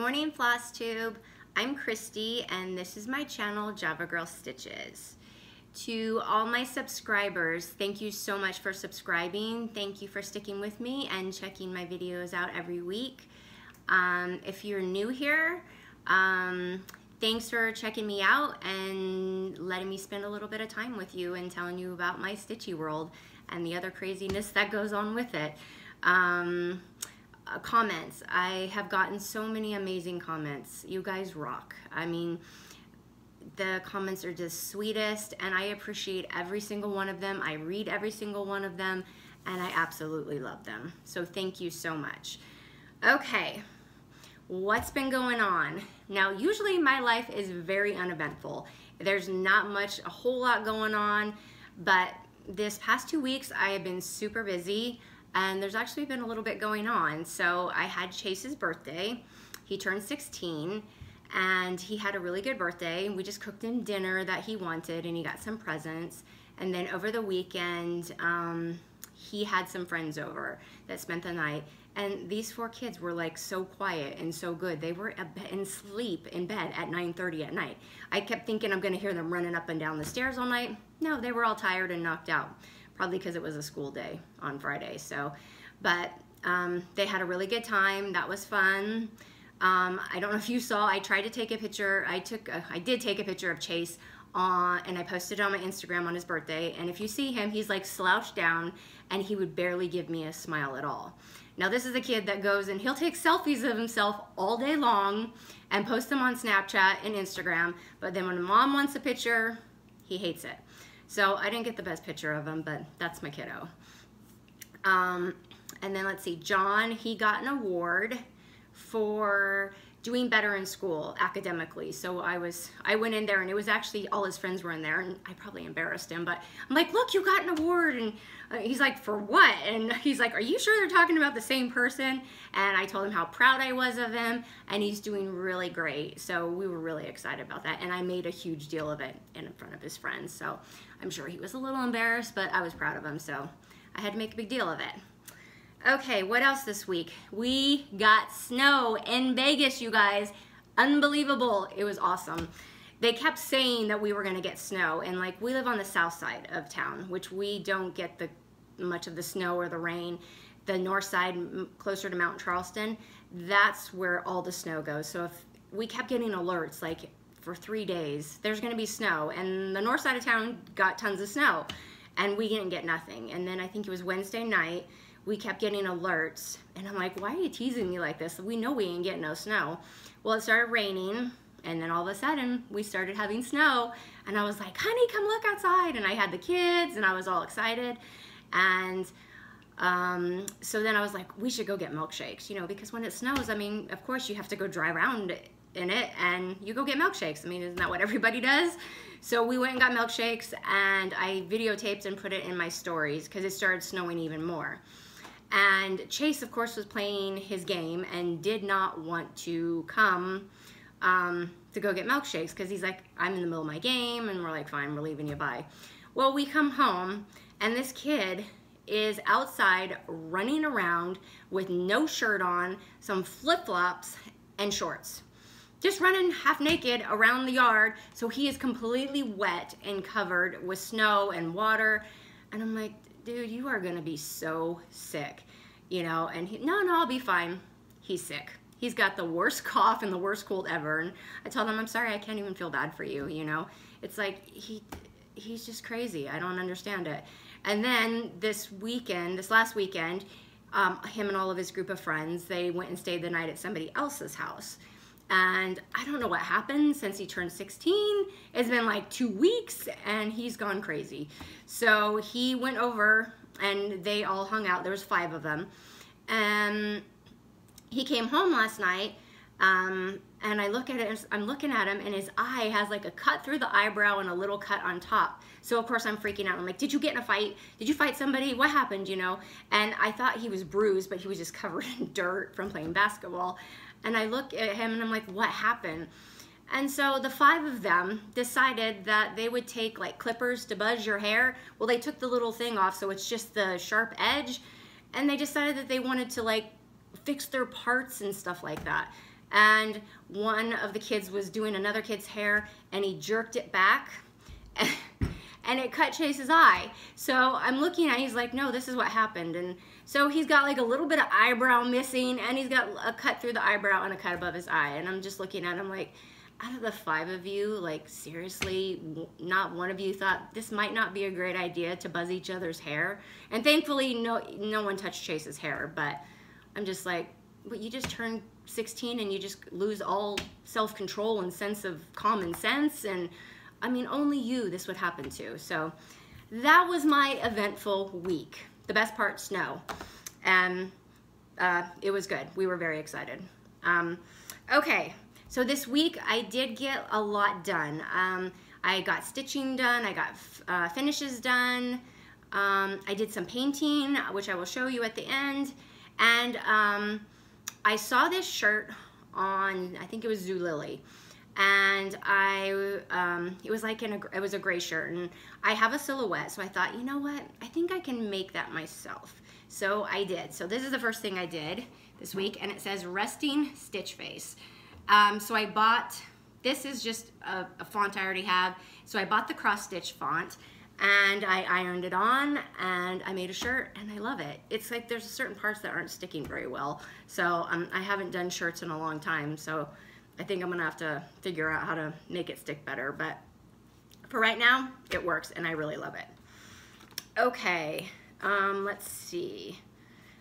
morning, Floss Tube. I'm Christy, and this is my channel, Javagirlstitches. To all my subscribers, thank you so much for subscribing. Thank you for sticking with me and checking my videos out every week. If you're new here, thanks for checking me out and letting me spend a little bit of time with you and telling you about my stitchy world and the other craziness that goes on with it. Comments. I have gotten so many amazing comments. You guys rock. I mean, the comments are just sweetest, and I appreciate every single one of them. I read every single one of them, and I absolutely love them. So thank you so much. Okay, what's been going on? Now, usually my life is very uneventful. There's not much, a whole lot going on, but this past 2 weeks I have been super busy. And there's actually been a little bit going on. So I had Chase's birthday. He turned 16 and he had a really good birthday. We just cooked him dinner that he wanted and he got some presents. And then over the weekend, he had some friends over that spent the night. And these 4 kids were like so quiet and so good. They were in bed at 9:30 at night. I kept thinking I'm gonna hear them running up and down the stairs all night. No, they were all tired and knocked out. Probably because it was a school day on Friday. So, but they had a really good time. That was fun. I don't know if you saw, I tried to take a picture. I did take a picture of Chase and I posted it on my Instagram on his birthday. And if you see him, he's like slouched down and he would barely give me a smile at all. Now this is a kid that goes and he'll take selfies of himself all day long and post them on Snapchat and Instagram. But then when mom wants a picture, he hates it. So I didn't get the best picture of him, but that's my kiddo. And then let's see, John, he got an award for doing better in school academically. So I went in there and it was actually all his friends were in there and I probably embarrassed him, but I'm like, look, you got an award. And he's like, for what? And he's like, are you sure they're talking about the same person? And I told him how proud I was of him and he's doing really great. So we were really excited about that. And I made a huge deal of it in front of his friends. So I'm sure he was a little embarrassed, but I was proud of him. So I had to make a big deal of it. Okay, what else this week? We got snow in Vegas, you guys. Unbelievable. It was awesome. They kept saying that we were gonna get snow, and like we live on the south side of town, which we don't get much of the snow or the rain. The north side, closer to Mount Charleston, that's where all the snow goes. So if we kept getting alerts like for 3 days, there's gonna be snow, and the north side of town got tons of snow, and we didn't get nothing. And then I think it was Wednesday night, we kept getting alerts, and I'm like, why are you teasing me like this? We know we ain't getting no snow. Well, it started raining, and then all of a sudden, we started having snow, and I was like, honey, come look outside, and I had the kids, and I was all excited, and so then I was like, we should go get milkshakes, you know, because when it snows, I mean, of course, you have to go drive around in it, and you go get milkshakes. I mean, isn't that what everybody does? So we went and got milkshakes, and I videotaped and put it in my stories, because it started snowing even more. And Chase, of course, was playing his game and did not want to come to go get milkshakes because he's like, I'm in the middle of my game, and we're like, fine, we're leaving you by. Well, we come home, and this kid is outside running around with no shirt on, some flip-flops, and shorts. Just running half naked around the yard, so he is completely wet and covered with snow and water. And I'm like, dude, you are gonna be so sick, you know? And he, no, I'll be fine. He's sick. He's got the worst cough and the worst cold ever. And I told him, I'm sorry, I can't even feel bad for you, you know? It's like, he's just crazy. I don't understand it. And then this last weekend, him and all of his group of friends, they went and stayed the night at somebody else's house. And I don't know what happened since he turned 16. It's been like 2 weeks and he's gone crazy. So he went over and they all hung out. There was 5 of them. And he came home last night and I look at it, I'm looking at him and his eye has like a cut through the eyebrow and a little cut on top. So of course I'm freaking out. I'm like, did you get in a fight? Did you fight somebody? What happened, you know? And I thought he was bruised, but he was just covered in dirt from playing basketball. And I look at him and I'm like, what happened? And so the 5 of them decided that they would take like clippers to buzz your hair. Well, they took the little thing off, so it's just the sharp edge. And they decided that they wanted to like fix their parts and stuff like that. and one of the kids was doing another kid's hair, and he jerked it back, and it cut Chase's eye. So I'm looking at it, he's like, no, this is what happened. And so he's got like a little bit of eyebrow missing, and he's got a cut through the eyebrow and a cut above his eye. And I'm just looking at him like, out of the 5 of you, like seriously, not one of you thought this might not be a great idea to buzz each other's hair? And thankfully, no one touched Chase's hair, but I'm just like, but you just turned 16 and you just lose all self-control and sense of common sense. And I mean, only you this would happen to. So that was my eventful week. The best part, snow. And it was good. We were very excited. Okay. So this week I did get a lot done. I got stitching done, I got finishes done, I did some painting, which I will show you at the end, and I saw this shirt on, I think it was Zulily, and it was like it was a gray shirt, and I have a silhouette, so I thought, you know what, I think I can make that myself. So I did. So this is the first thing I did this week, and it says resting stitch face. So I bought, this is just a font I already have, so I bought the cross stitch font, and I ironed it on, and I made a shirt, and I love it. It's like there's certain parts that aren't sticking very well, so I haven't done shirts in a long time, so I think I'm gonna have to figure out how to make it stick better, but for right now, it works, and I really love it. Okay, let's see.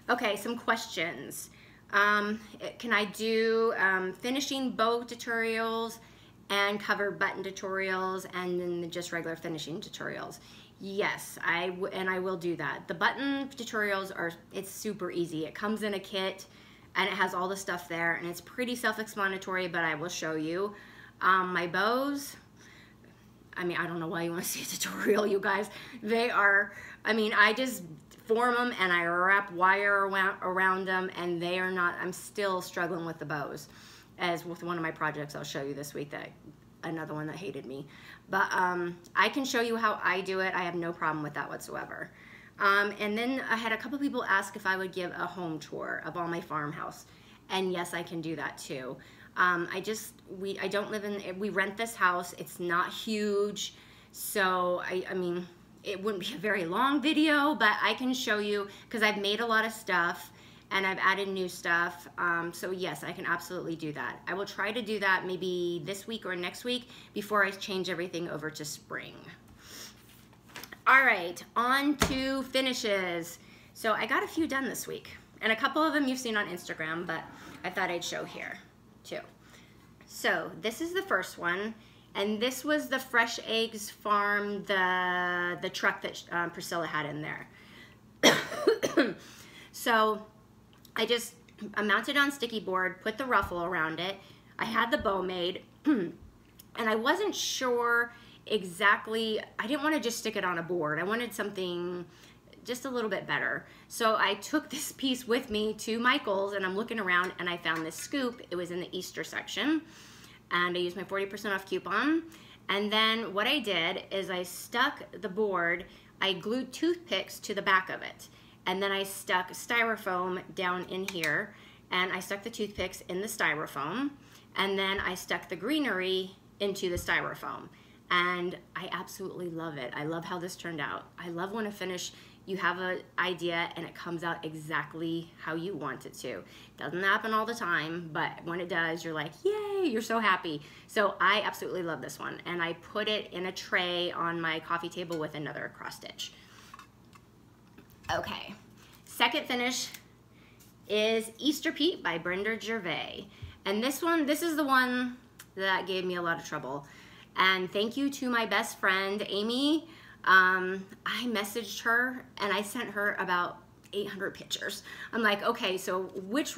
Okay, some questions. Can I do finishing bow tutorials and cover button tutorials and then just regular finishing tutorials? Yes, I will do that. The button tutorials it's super easy. It comes in a kit and it has all the stuff there, and it's pretty self-explanatory, but I will show you. My bows, I mean, I don't know why you want to see a tutorial, you guys. They are, I mean, I just form them and I wrap wire around them, and they are not, I'm still struggling with the bows, as with one of my projects I'll show you this week, that another one that hated me. But I can show you how I do it. I have no problem with that whatsoever. And then I had a couple people ask if I would give a home tour of all my farmhouse, and yes, I can do that too. I don't live in, we rent this house. It's not huge, so I mean, it wouldn't be a very long video, but I can show you, because I've made a lot of stuff and I've added new stuff. So yes, I can absolutely do that. I will try to do that maybe this week or next week before I change everything over to spring. All right, on to finishes. So I got a few done this week, and a couple of them you've seen on Instagram, but I thought I'd show here too. So this is the first one. And this was the Fresh Eggs Farm, the truck that Priscilla had in there. So I mounted on sticky board, put the ruffle around it. I had the bow made, and I wasn't sure exactly, I didn't want to just stick it on a board. I wanted something just a little bit better. So I took this piece with me to Michael's, and I'm looking around, and I found this scoop. It was in the Easter section. And I used my 40% off coupon. And then what I did is I stuck the board, I glued toothpicks to the back of it. And then I stuck styrofoam down in here, and I stuck the toothpicks in the styrofoam. And then I stuck the greenery into the styrofoam. And I absolutely love it. I love how this turned out. I love when a finish, you have an idea and it comes out exactly how you want it to. Doesn't happen all the time, but when it does, you're like, yay, you're so happy. So I absolutely love this one. And I put it in a tray on my coffee table with another cross stitch. Okay, second finish is Easter Pete by Brenda Gervais. And this is the one that gave me a lot of trouble. And thank you to my best friend, Amy. I messaged her and I sent her about 800 pictures. I'm like, okay, so which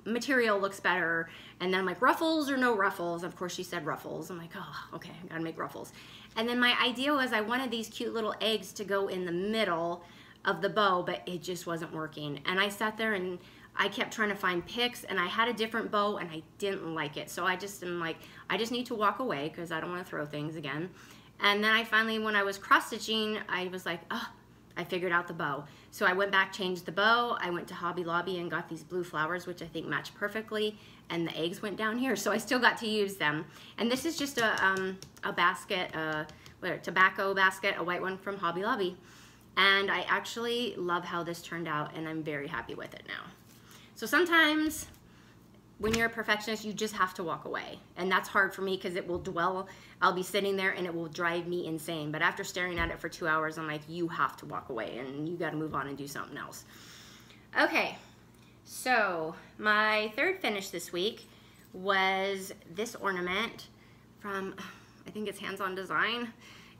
material looks better? And then I'm like, ruffles or no ruffles? Of course she said ruffles. I'm like, oh, okay, I gotta make ruffles. And then my idea was I wanted these cute little eggs to go in the middle of the bow, but it just wasn't working. And I sat there and I kept trying to find picks, and I had a different bow and I didn't like it. So I just am like, I just need to walk away because I don't want to throw things again. And then I finally, when I was cross stitching, I was like, oh, I figured out the bow. So I went back, changed the bow. I went to Hobby Lobby and got these blue flowers, which I think match perfectly. And the eggs went down here, so I still got to use them. And this is just a basket, tobacco basket, a white one from Hobby Lobby. And I actually love how this turned out, and I'm very happy with it now. So sometimes when you're a perfectionist, you just have to walk away. And that's hard for me because it will dwell. I'll be sitting there and it will drive me insane. But after staring at it for 2 hours, I'm like, you have to walk away and you got to move on and do something else. Okay, so my third finish this week was this ornament from, I think it's Hands On Design.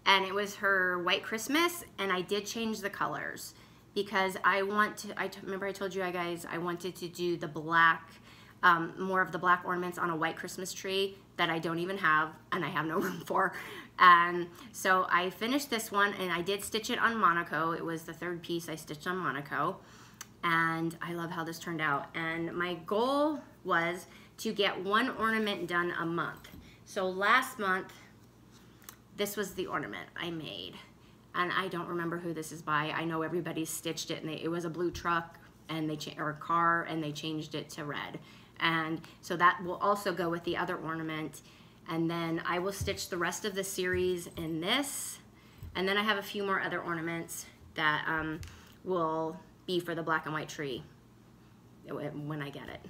And it was her White Christmas, and I did change the colors because I want to, remember I told you guys I wanted to do the black, more of the black ornaments on a white Christmas tree that I don't even have and I have no room for. And so I finished this one and I did stitch it on Monaco. It was the third piece I stitched on Monaco, and I love how this turned out. And my goal was to get one ornament done a month. So last month, this was the ornament I made. And I don't remember who this is by. I know everybody stitched it, and it was a blue truck and or a car, and they changed it to red. And so that will also go with the other ornament. And then I will stitch the rest of the series in this. And then I have a few more other ornaments that will be for the black and white tree when I get it.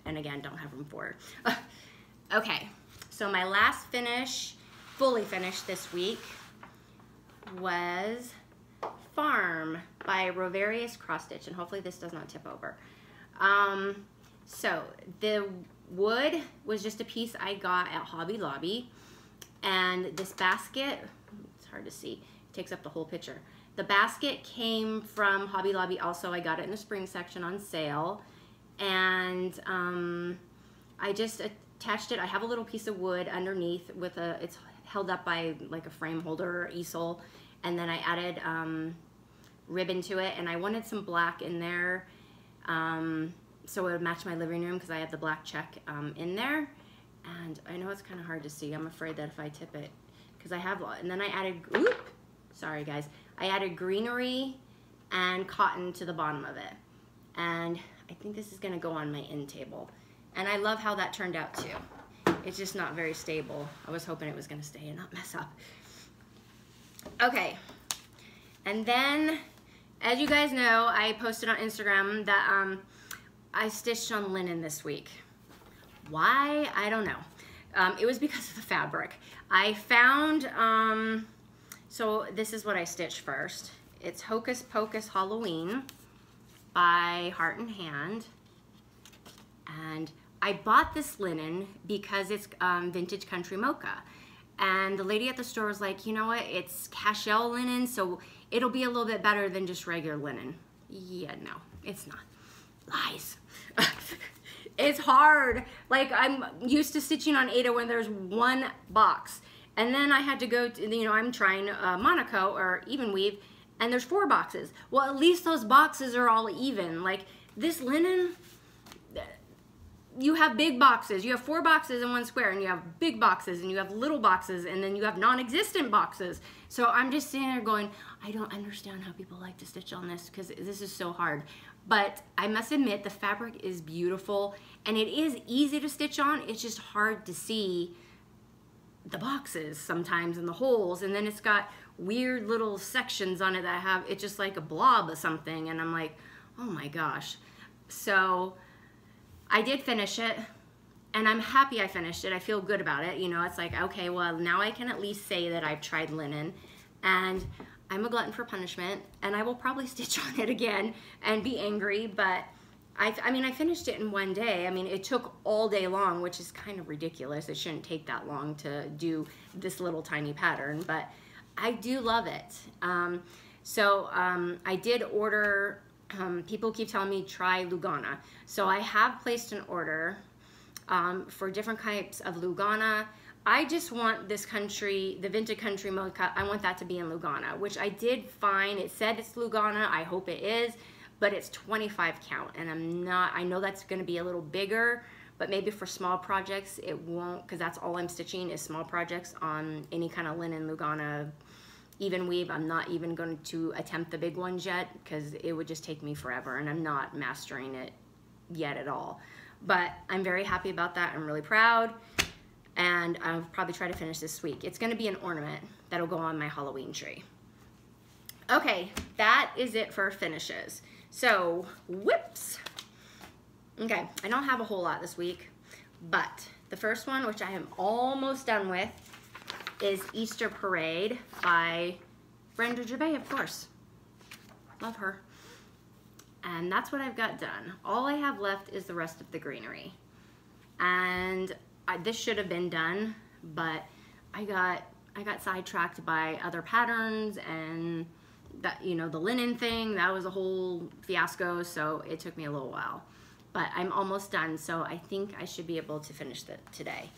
And again, don't have room for it. Okay, so my last finish, fully finished this week, was Farm by Rovarius Cross Stitch, and hopefully this does not tip over. So the wood was just a piece I got at Hobby Lobby, and this basket, it's hard to see, it takes up the whole picture. The basket came from Hobby Lobby also. I got it in the spring section on sale, and I just attached it. I have a little piece of wood underneath with it's held up by like a frame holder or easel, and then I added ribbon to it, and I wanted some black in there so it would match my living room because I have the black check in there. And I know it's kind of hard to see. I'm afraid that if I tip it, because I have, and then I added, sorry guys, I added greenery and cotton to the bottom of it. And I think this is gonna go on my end table. And I love how that turned out too. It's just not very stable. I was hoping it was gonna stay and not mess up. Okay, and then, as you guys know, I posted on Instagram that I stitched on linen this week. Why? I don't know. It was because of the fabric. I found, so this is what I stitched first. It's Hocus Pocus Halloween by Heart and Hand. And I bought this linen because it's vintage country mocha. And the lady at the store was like, you know what, it's cashel linen, so it'll be a little bit better than just regular linen. Yeah, no, it's not. Lies. It's hard. Like, I'm used to stitching on Aida when there's one box. And then I had to go to, you know, I'm trying Monaco or even weave, and there's 4 boxes. Well, at least those boxes are all even. Like, this linen, you have big boxes. You have 4 boxes in one square, and you have big boxes, and you have little boxes, and then you have non-existent boxes. So I'm just sitting there going, I don't understand how people like to stitch on this because this is so hard. But I must admit, the fabric is beautiful, and it is easy to stitch on. It's just hard to see the boxes sometimes and the holes, and then it's got weird little sections on it that have, it's just like a blob of something, and I'm like, oh my gosh. So I did finish it, and I'm happy I finished it. I feel good about it. You know, it's like, okay, well, now I can at least say that I've tried linen, and I'm a glutton for punishment, and I will probably stitch on it again and be angry, but I mean, I finished it in one day. I mean, it took all day long, which is kind of ridiculous. It shouldn't take that long to do this little tiny pattern, but I do love it. I did order, people keep telling me try Lugana. So I have placed an order for different types of Lugana. I just want this country, the vintage country mocha, I want that to be in Lugana, which I did find. It said it's Lugana, I hope it is, but it's 25 count, and I'm not, I know that's gonna be a little bigger, but maybe for small projects it won't, because that's all I'm stitching is small projects on any kind of linen Lugana even weave. I'm not even going to attempt the big ones yet because it would just take me forever, and I'm not mastering it yet at all. But I'm very happy about that. I'm really proud, and I'll probably try to finish this week. It's going to be an ornament that'll go on my Halloween tree. Okay, that is it for finishes. So, whips. Okay, I don't have a whole lot this week, but the first one, which I am almost done with, is Easter Parade by Brenda Gervais, of course. Love her. And that's what I've got done. All I have left is the rest of the greenery. And this should have been done, but I got sidetracked by other patterns, and that, you know, the linen thing, that was a whole fiasco, so it took me a little while. But I'm almost done, so I think I should be able to finish it today.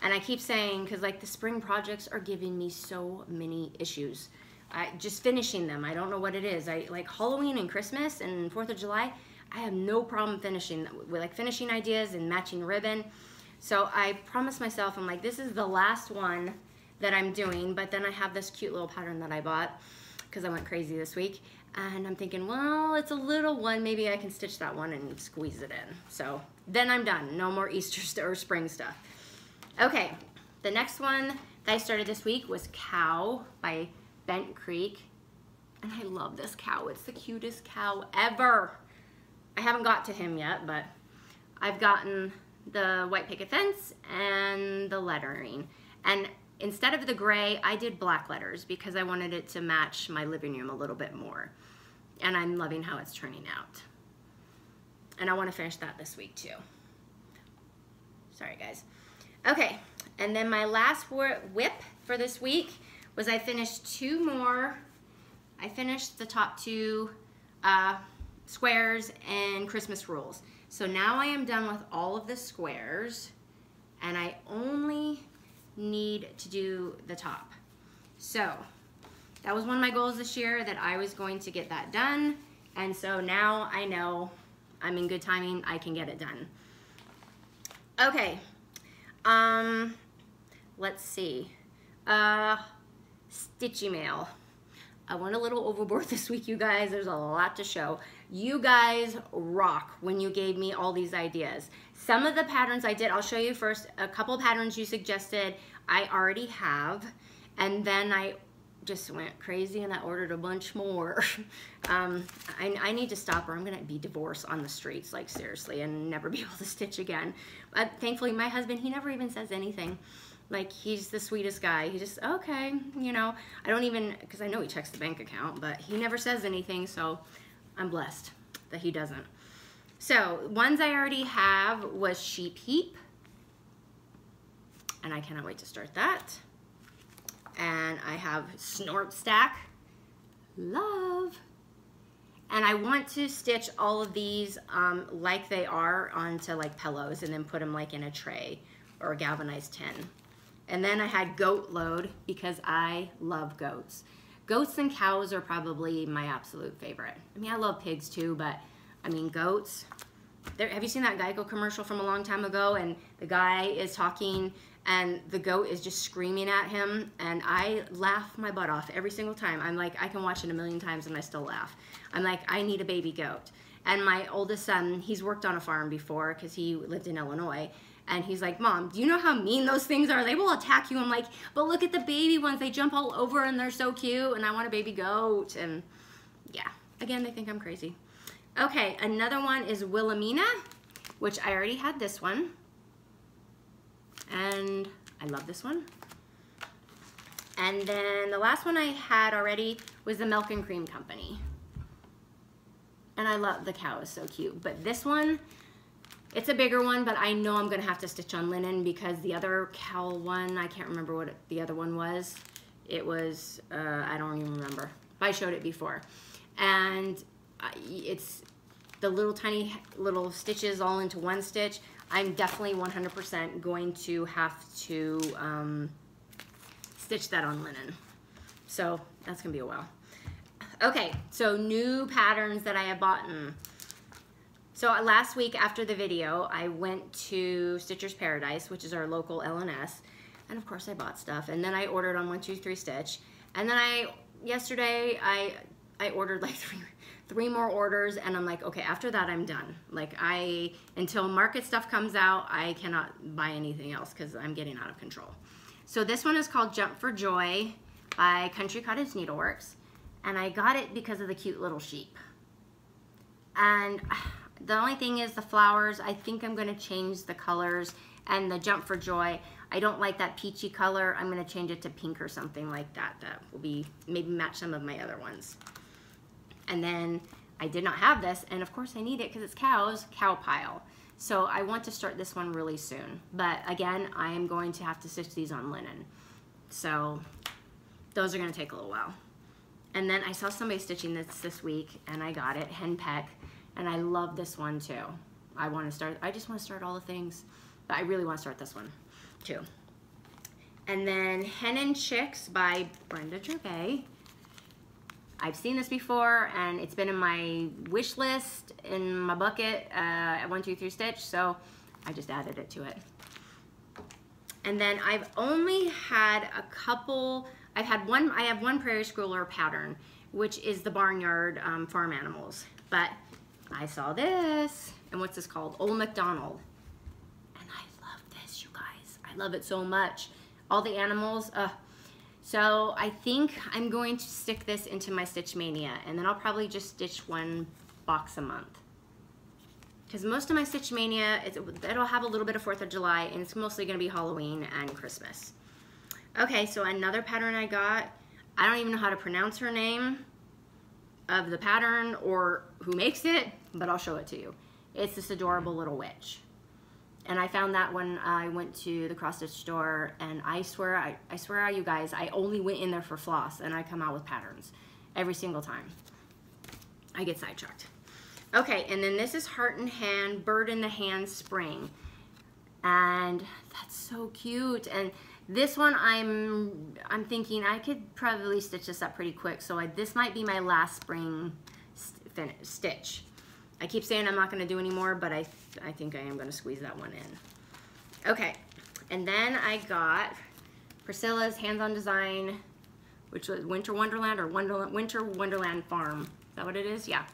And I keep saying, because like the spring projects are giving me so many issues. Just finishing them, I don't know what it is. I like Halloween and Christmas and 4th of July, I have no problem finishing, with like finishing ideas and matching ribbon. So I promised myself, I'm like, this is the last one that I'm doing, but then I have this cute little pattern that I bought because I went crazy this week. And I'm thinking, well, it's a little one, maybe I can stitch that one and squeeze it in. So then I'm done, no more Easter or spring stuff. Okay, the next one that I started this week was Cow by Bent Creek. And I love this cow, it's the cutest cow ever. I haven't got to him yet, but I've gotten the white picket fence and the lettering. And instead of the gray, I did black letters because I wanted it to match my living room a little bit more. And I'm loving how it's turning out. And I want to finish that this week too. Sorry guys. Okay, and then my last whip for this week was I finished two more. I finished the top two squares and Christmas rules. So now I am done with all of the squares, and I only need to do the top. So that was one of my goals this year, that I was going to get that done, and so now I know I'm in good timing, I can get it done. Okay, let's see, Stitchy Mail. I went a little overboard this week, you guys. There's a lot to show. You guys rock when you gave me all these ideas. Some of the patterns I did, I'll show you first. A couple patterns you suggested I already have, and then I just went crazy and I ordered a bunch more. I need to stop, or I'm gonna be divorced on the streets, like seriously, and never be able to stitch again. But thankfully my husband, he never even says anything. Like, he's the sweetest guy. He just, okay, you know, I don't even, because I know he checks the bank account, but he never says anything, so I'm blessed that he doesn't. So, ones I already have was Sheep Heap, and I cannot wait to start that. And I have Snort Stack, love. And I want to stitch all of these like they are onto like pillows, and then put them like in a tray or a galvanized tin. And then I had Goat Load because I love goats. Goats and cows are probably my absolute favorite. I mean, I love pigs too, but I mean, goats. Have you seen that Geico commercial from a long time ago? And the guy is talking and the goat is just screaming at him, and I laugh my butt off every single time. I'm like, I can watch it a million times and I still laugh. I'm like, I need a baby goat. And my oldest son, he's worked on a farm before because he lived in Illinois. And he's like, Mom, do you know how mean those things are? They will attack you. I'm like, but look at the baby ones. They jump all over and they're so cute, and I want a baby goat. And yeah, again, they think I'm crazy. Okay, another one is Wilhelmina, which I already had this one. And I love this one. And then the last one I had already was the Milk and Cream Company. And I love, the cow is so cute. But this one, it's a bigger one, but I know I'm gonna have to stitch on linen because the other cow one, I can't remember what the other one was. It was, I don't even remember. I showed it before. And it's the little tiny little stitches all into one stitch. I'm definitely 100% going to have to stitch that on linen. So that's gonna be a while. Okay, so new patterns that I have bought in. So last week after the video, I went to Stitcher's Paradise, which is our local LNS, and of course I bought stuff, and then I ordered on 123 Stitch, And then yesterday I ordered like three more orders, and I'm like, okay, after that I'm done. Like until market stuff comes out, I cannot buy anything else because I'm getting out of control. So this one is called Jump for Joy by Country Cottage Needleworks, and I got it because of the cute little sheep. And the only thing is the flowers, I think I'm gonna change the colors, and the Jump for Joy, I don't like that peachy color. I'm gonna change it to pink or something like that. That will be, maybe match some of my other ones. And then I did not have this, and of course I need it because it's cow pile. So I want to start this one really soon. But again, I am going to have to stitch these on linen. So those are gonna take a little while. And then I saw somebody stitching this week, and I got it, Hen Peck, and I love this one too. I just want to start all the things, but I really want to start this one too. And then Hen Chicks by Brenda Gervais. I've seen this before, and it's been in my wish list, in my bucket at 1, 2, 3 Stitch, so I just added it to it. And then I've only had a couple, I have one Prairie Schooler pattern, which is the Barnyard Farm Animals, but I saw this, and what's this called? Old MacDonald. And I love this, you guys. I love it so much. All the animals, so I think I'm going to stick this into my Stitch Mania, and then I'll probably just stitch one box a month. Because most of my Stitch Mania, it'll have a little bit of 4th of July, and it's mostly going to be Halloween and Christmas. Okay, so another pattern I got, I don't even know how to pronounce her name of the pattern or who makes it, but I'll show it to you. It's this adorable little witch. And I found that when I went to the cross stitch store, and I swear you guys, I only went in there for floss, and I come out with patterns every single time. I get sidetracked. Okay, and then this is Heart in Hand, Bird in the Hand Spring. And that's so cute. And this one I'm thinking I could probably stitch this up pretty quick, so this might be my last spring stitch. I keep saying I'm not going to do any more, but I think I am going to squeeze that one in. Okay, and then I got Priscilla's Hands-On Design, which was Winter Wonderland or Winter Wonderland Farm. Is that what it is? Yeah.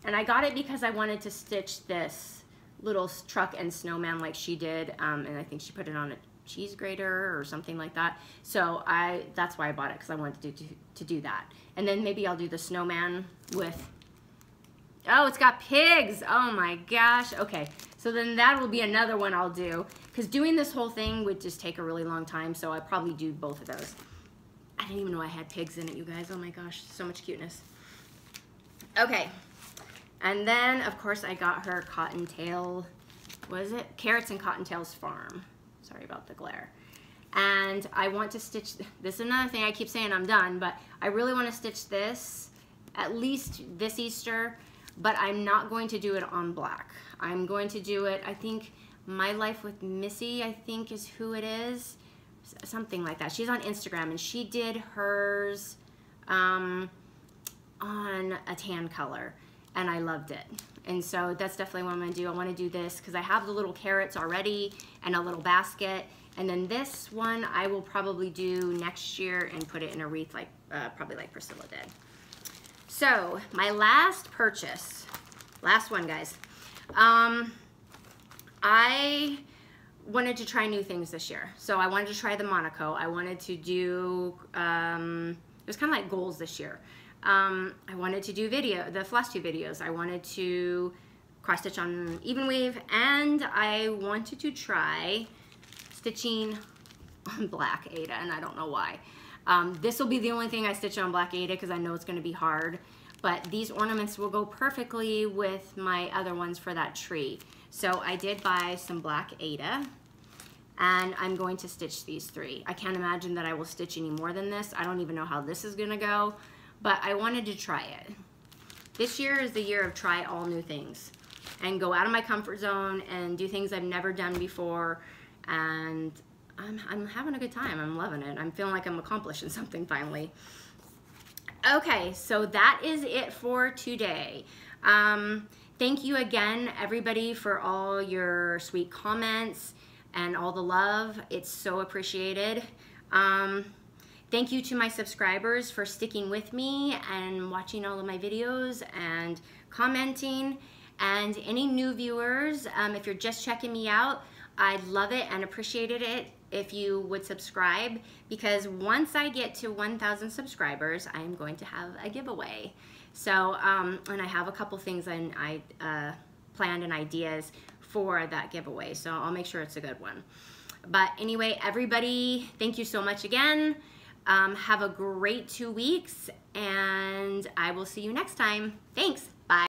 And I got it because I wanted to stitch this little truck and snowman like she did, and I think she put it on a cheese grater or something like that. So that's why I bought it, because I wanted to do that. And then maybe I'll do the snowman with, oh, it's got pigs. Oh my gosh. Okay, so then that will be another one I'll do, because doing this whole thing would just take a really long time, so I'll probably do both of those. I didn't even know I had pigs in it, you guys. Oh my gosh, so much cuteness. Okay, and then of course I got her Cottontail, what is it? Carrots and Cottontail's Farm. Sorry about the glare. And I want to stitch, this is another thing I keep saying I'm done, but I really want to stitch this at least this Easter, but I'm not going to do it on black. I'm going to do it, I think, My Life with Missy, I think is who it is. Something like that. She's on Instagram, and she did hers on a tan color, and I loved it. And so that's definitely what I'm going to do. I want to do this because I have the little carrots already and a little basket. And then this one I will probably do next year and put it in a wreath, like probably like Priscilla did. So my last purchase, last one, guys. I wanted to try new things this year. So I wanted to try the Monaco. I wanted to do, it was kind of like goals this year. I wanted to do the Floss Tube videos. I wanted to cross stitch on even weave, and I wanted to try stitching on black Aida, and I don't know why. This will be the only thing I stitch on black Aida because I know it's going to be hard, but these ornaments will go perfectly with my other ones for that tree. So I did buy some black Aida, and I'm going to stitch these 3. I can't imagine that I will stitch any more than this. I don't even know how this is going to go, but I wanted to try it. This year is the year of try all new things and go out of my comfort zone and do things I've never done before, and I'm having a good time. I'm loving it. I'm feeling like I'm accomplishing something finally. Okay, so that is it for today. Thank you again, everybody, for all your sweet comments and all the love. It's so appreciated. Thank you to my subscribers for sticking with me and watching all of my videos and commenting. And any new viewers, if you're just checking me out, I'd love it and appreciated it if you would subscribe, because once I get to 1,000 subscribers, I am going to have a giveaway. So, and I have a couple things I planned and ideas for that giveaway, so I'll make sure it's a good one. But anyway, everybody, thank you so much again. Have a great 2 weeks, and I will see you next time. Thanks.